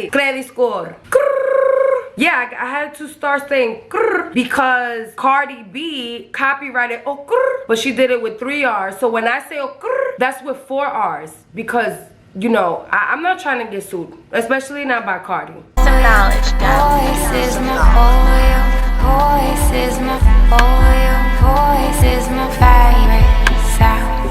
credit score. Yeah, I had to start saying because Cardi B copyrighted but she did it with 3 R's. So when I say that's with 4 R's because, you know, I'm not trying to get sued, especially not by Cardi. Some knowledge, Voice is my oil, voice is my oil, voice is my favorite sound.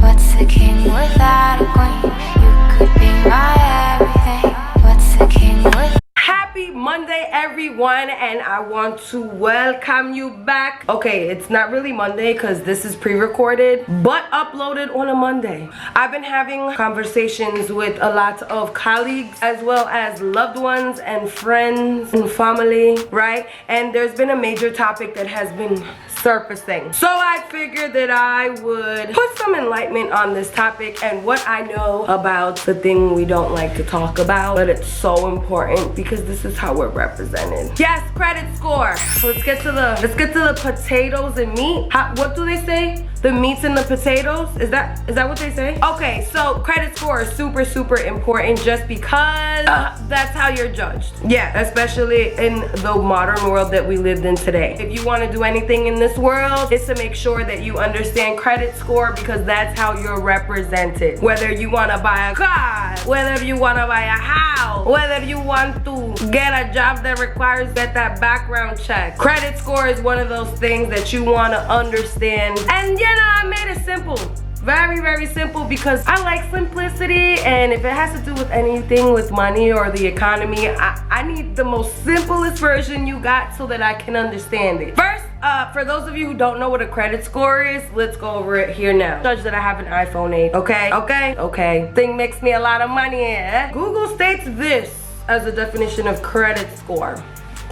What's a king without a queen? You could be my everything. What's a king without? Happy Monday, everyone, and I want to welcome you back. Okay, it's not really Monday because this is pre-recorded, but uploaded on a Monday. I've been having conversations with a lot of colleagues as well as loved ones and friends and family, right? And there's been a major topic that has been surfacing. So I figured that I would put some enlightenment on this topic and what I know about the thing we don't like to talk about, but it's so important because this is how we're represented. Yes, credit score. So let's get to the potatoes and meat. What do they say? The meats and the potatoes? Is that what they say? Okay, so credit score is super important just because that's how you're judged. Yeah, especially in the modern world that we lived in today. If you want to do anything in this world, it's to make sure that you understand credit score because that's how you're represented. Whether you want to buy a car, whether you want to buy a house, whether you want to get a job that requires that background check. Credit score is one of those things that you want to understand. And you know, I made it simple. Very simple because I like simplicity, and if it has to do with anything with money or the economy, I need the most simplest version you got so that I can understand it. First, for those of you who don't know what a credit score is, let's go over it here now. Judge that I have an iPhone 8, okay? Thing makes me a lot of money, eh? Google states this as a definition of credit score.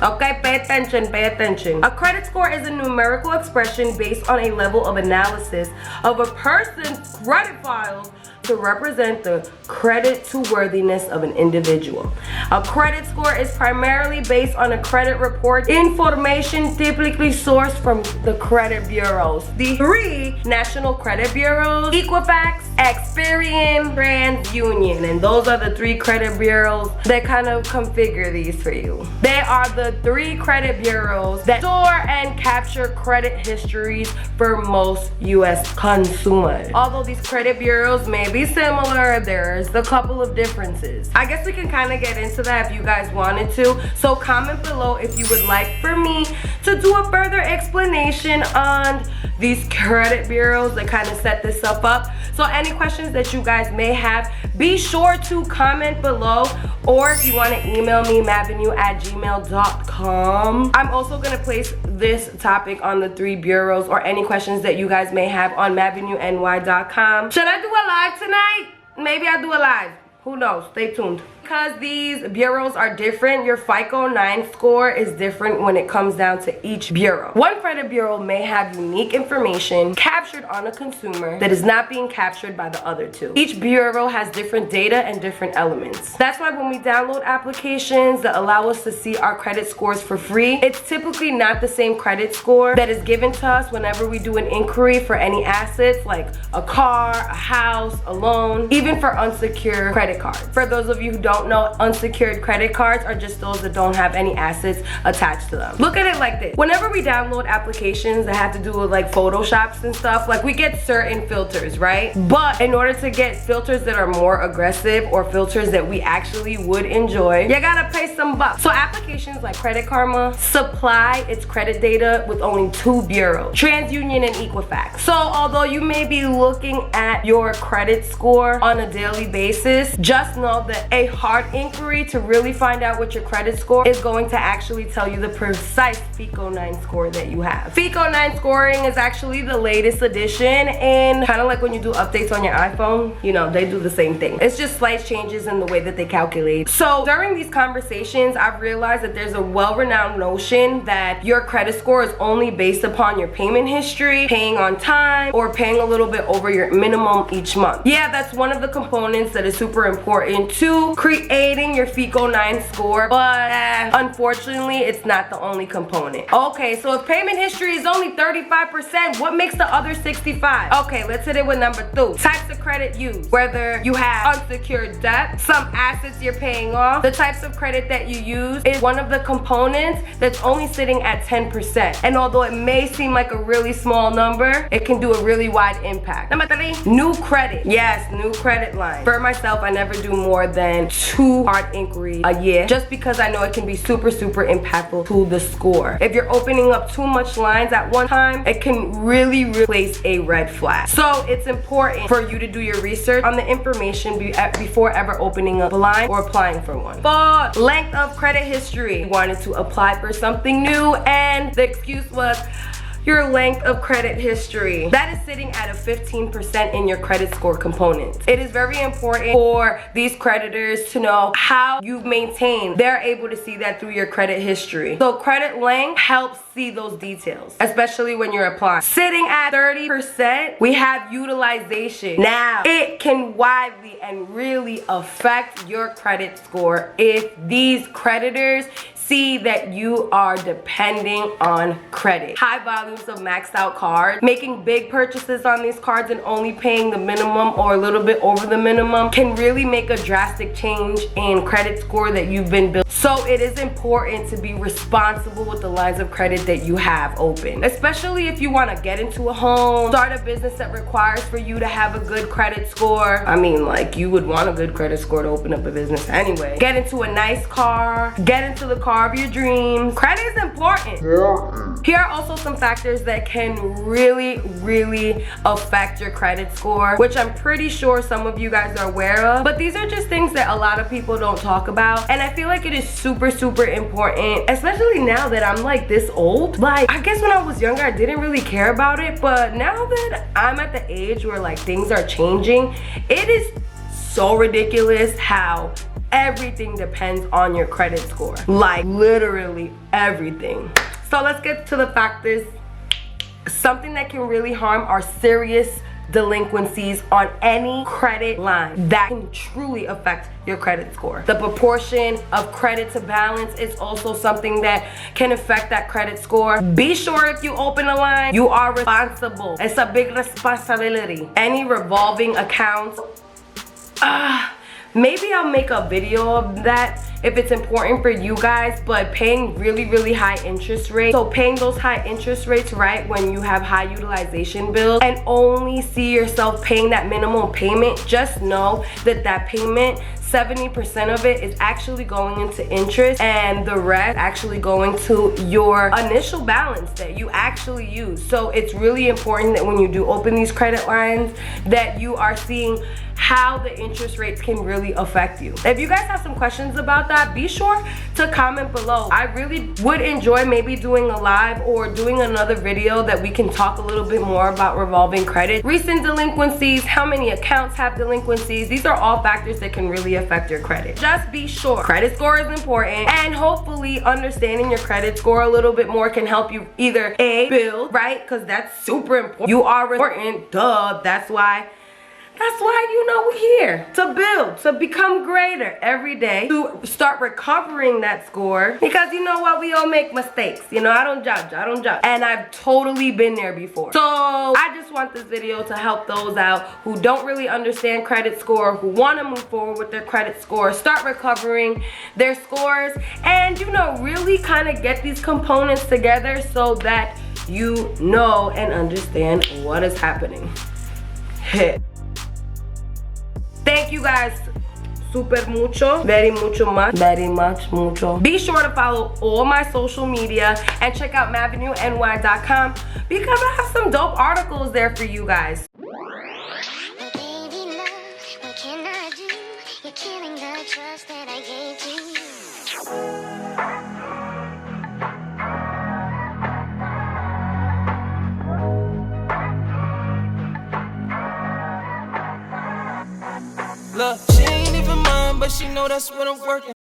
Okay, pay attention. A credit score is a numerical expression based on a level of analysis of a person's credit files to represent the credit to worthiness of an individual. A credit score is primarily based on a credit report information typically sourced from the credit bureaus. The 3 national credit bureaus, Equifax, Experian, TransUnion, and those are the 3 credit bureaus that kind of configure these for you. They are the 3 credit bureaus that store and capture credit histories for most US consumers. Although these credit bureaus may be similar, there's a couple of differences. I guess we can kind of get into that if you guys wanted to. So comment below if you would like for me to do a further explanation on these credit bureaus that kind of set this stuff up. So any questions that you guys may have, be sure to comment below, or if you want to email me, mavenue@gmail.com. I'm also going to place this topic on the 3 bureaus or any questions that you guys may have on mavenueny.com. Should I do a live tonight? Maybe I'll do a live. Who knows? Stay tuned. Because these bureaus are different, your FICO 9 score is different when it comes down to each bureau. One credit bureau may have unique information captured on a consumer that is not being captured by the other 2. Each bureau has different data and different elements. That's why when we download applications that allow us to see our credit scores for free, it's typically not the same credit score that is given to us whenever we do an inquiry for any assets like a car, a house, a loan, even for unsecured credit cards. For those of you who don't know, unsecured credit cards are just those that don't have any assets attached to them. Look at it like this. Whenever we download applications that have to do with like Photoshops and stuff, like we get certain filters, right? But in order to get filters that are more aggressive or filters that we actually would enjoy, you gotta pay some bucks. So applications like Credit Karma supply its credit data with only 2 bureaus, TransUnion and Equifax. So although you may be looking at your credit score on a daily basis, just know that a hard inquiry to really find out what your credit score is going to actually tell you the precise FICO 9 score that you have. FICO 9 scoring is actually the latest edition, and kind of like when you do updates on your iPhone, you know, they do the same thing. It's just slight changes in the way that they calculate. So during these conversations, I've realized that there's a well-renowned notion that your credit score is only based upon your payment history, paying on time, or paying a little bit over your minimum each month. Yeah, that's one of the components that is super important to creating your FICO 9 score, but unfortunately, it's not the only component. Okay, so if payment history is only 35%, what makes the other 65? Okay, let's hit it with number 2. Types of credit used. Whether you have unsecured debt, some assets you're paying off, the types of credit that you use is one of the components that's only sitting at 10%. And although it may seem like a really small number, it can do a really wide impact. Number 3, new credit. Yes, new credit line. For myself, I never do more than 2 hard inquiries a year, just because I know it can be super impactful to the score. If you're opening up too much lines at one time, it can really place a red flag. So it's important for you to do your research on the information before ever opening up a line or applying for one. 4, length of credit history. You wanted to apply for something new and the excuse was your length of credit history. That is sitting at a 15% in your credit score component. It is very important for these creditors to know how you've maintained. They're able to see that through your credit history. So credit length helps see those details, especially when you're applying. Sitting at 30%, we have utilization. Now, it can widely and really affect your credit score if these creditors see that you are depending on credit. High volumes of maxed out cards, making big purchases on these cards and only paying the minimum or a little bit over the minimum can really make a drastic change in credit score that you've been building. So it is important to be responsible with the lines of credit that you have open, especially if you want to get into a home, start a business that requires for you to have a good credit score. I mean, like, you would want a good credit score to open up a business anyway. Get into a nice car, get into the car of your dreams. Credit is important. Here are also some factors that can really affect your credit score, which I'm pretty sure some of you guys are aware of, but these are just things that a lot of people don't talk about, and I feel like it is super important, especially now that I'm like this old. Like, I guess when I was younger I didn't really care about it, but now that I'm at the age where like things are changing, it is so ridiculous how everything depends on your credit score. Like, literally everything. So let's get to the factors. Something that can really harm are serious delinquencies on any credit line that can truly affect your credit score. The proportion of credit to balance is also something that can affect that credit score. Be sure if you open a line, you are responsible. It's a big responsibility. Any revolving accounts, maybe I'll make a video of that if it's important for you guys, but paying really high interest rates. So paying those high interest rates right when you have high utilization bills and only see yourself paying that minimum payment, just know that that payment, 70% of it is actually going into interest and the rest actually going to your initial balance that you actually use. So it's really important that when you do open these credit lines that you are seeing how the interest rates can really affect you. If you guys have some questions about that, be sure to comment below. I really would enjoy maybe doing a live or doing another video that we can talk a little bit more about revolving credit, recent delinquencies, how many accounts have delinquencies. These are all factors that can really affect your credit. Just be sure credit score is important, and hopefully understanding your credit score a little bit more can help you either A, build, right? Because that's super important. You are important, duh. That's why you know we're here to build, to become greater every day, to start recovering that score, because you know what, we all make mistakes. You know, I don't judge, and I've totally been there before. So I just want this video to help those out who don't really understand credit score, who want to move forward with their credit score, start recovering their scores, and you know, really kind of get these components together so that you know and understand what is happening. Thank you guys super mucho, very much. Be sure to follow all my social media and check out MaveNewNY.com because I have some dope articles there for you guys. Look, she ain't even mine, but she know that's what I'm working.